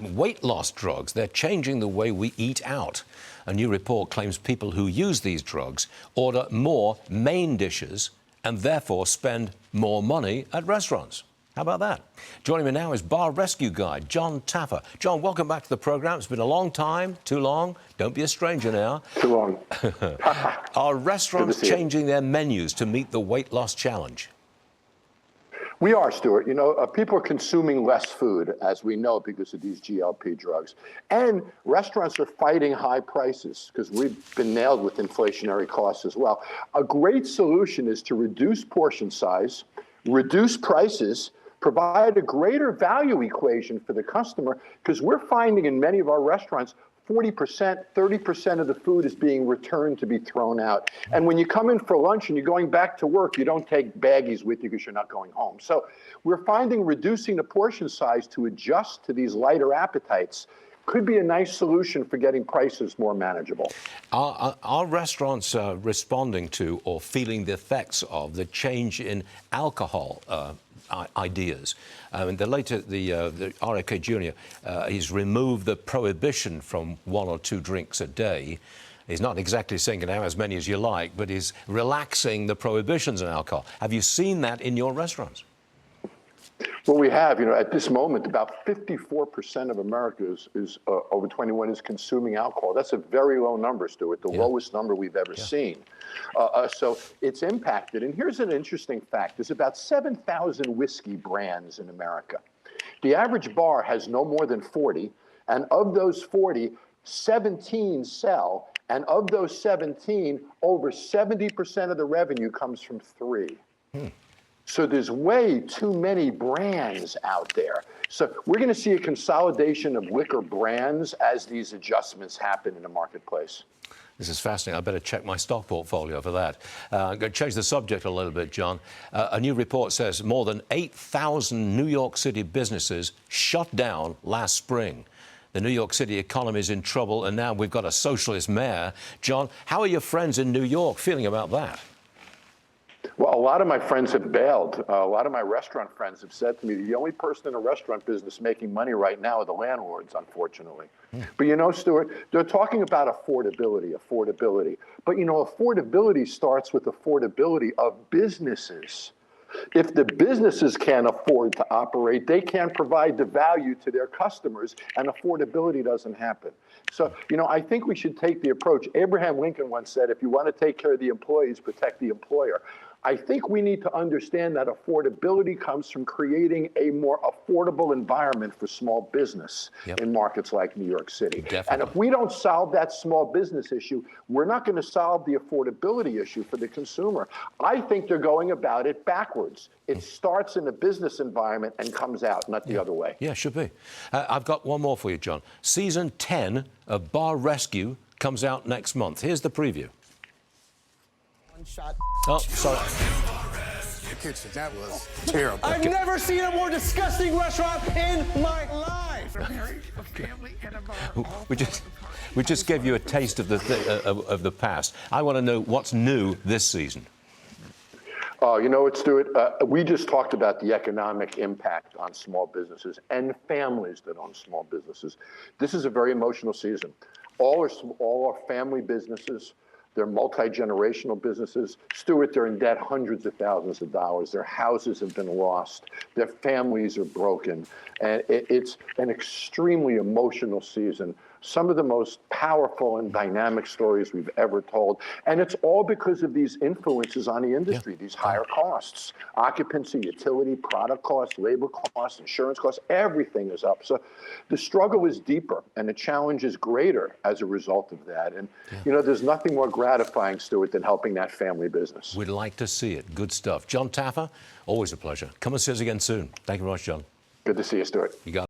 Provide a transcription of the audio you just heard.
weight loss drugs, they're changing the way we eat out. A new report claims people who use these drugs order more main dishes and therefore spend more money at restaurants. How about that? Joining me now is bar rescue guy Jon Taffer. Jon, welcome back to the program. It's been a long time. Too long? Don't be a stranger now. Too long. Are restaurants changing their menus to meet the weight loss challenge? We are, Stuart. You know, people are consuming less food, as we know, because of these GLP drugs. And restaurants are fighting high prices because we've been nailed with inflationary costs as well. A great solution is to reduce portion size, reduce prices, provide a greater value equation for the customer, because we're finding in many of our restaurants 40%, 30% of the food is being returned to be thrown out. And when you come in for lunch and you're going back to work, you don't take baggies with you because you're not going home. So we're finding reducing the portion size to adjust to these lighter appetites could be a nice solution for getting prices more manageable. Are restaurants responding to or feeling the effects of the change in alcohol ideas? The RFK Jr. He's removed the prohibition from 1 or 2 drinks a day. He's not exactly saying you can have as many as you like, but he's relaxing the prohibitions on alcohol. Have you seen that in your restaurants? Well, we have. You know, at this moment, about 54% of America is over 21 is consuming alcohol. That's a very low number, Stuart, the lowest number we've ever seen. So it's impacted. And here's an interesting fact. There's about 7,000 whiskey brands in America. The average bar has no more than 40. And of those 40, 17 sell. And of those 17, over 70% of the revenue comes from 3. So there's way too many brands out there. So we're going to see a consolidation of liquor brands as these adjustments happen in the marketplace. This is fascinating. I better check my stock portfolio for that. I'm going to change the subject a little bit, Jon. A new report says more than 8,000 New York City businesses shut down last spring. The New York City economy is in trouble, and now we've got a socialist mayor. Jon, how are your friends in New York feeling about that? Well, a lot of my friends have bailed. A lot of my restaurant friends have said to me, the only person in the restaurant business making money right now are the landlords, unfortunately. But you know, Stuart, they're talking about affordability. But you know, affordability starts with affordability of businesses. If the businesses can't afford to operate, they can't provide the value to their customers, and affordability doesn't happen. So, you know, I think we should take the approach. Abraham Lincoln once said, if you want to take care of the employees, protect the employer. I think we need to understand that affordability comes from creating a more affordable environment for small business in markets like New York City. Definitely. And if we don't solve that small business issue, we're not going to solve the affordability issue for the consumer. I think they're going about it backwards. It starts in a business environment and comes out, not the other way. Yeah, should be. I've got one more for you, Jon. Season 10 of Bar Rescue comes out next month. Here's the preview. Shot. Oh, sorry. The kitchen. That was terrible. I've never seen a more disgusting restaurant in my life. We just gave you a taste of the past. I want to know what's new this season. You know what, Stuart? We just talked about the economic impact on small businesses and families that own small businesses. This is a very emotional season. All are family businesses. They're multi-generational businesses. Stuart, they're in debt hundreds of thousands of dollars. Their houses have been lost. Their families are broken. And it's an extremely emotional season. Some of the most powerful and dynamic stories we've ever told. And it's all because of these influences on the industry, these higher costs. Occupancy, utility, product costs, labor costs, insurance costs, everything is up. So the struggle is deeper and the challenge is greater as a result of that. And, you know, there's nothing more gratifying, Stuart, than helping that family business. We'd like to see it. Good stuff. Jon Taffer, always a pleasure. Come and see us again soon. Thank you very much, Jon. Good to see you, Stuart. You got it.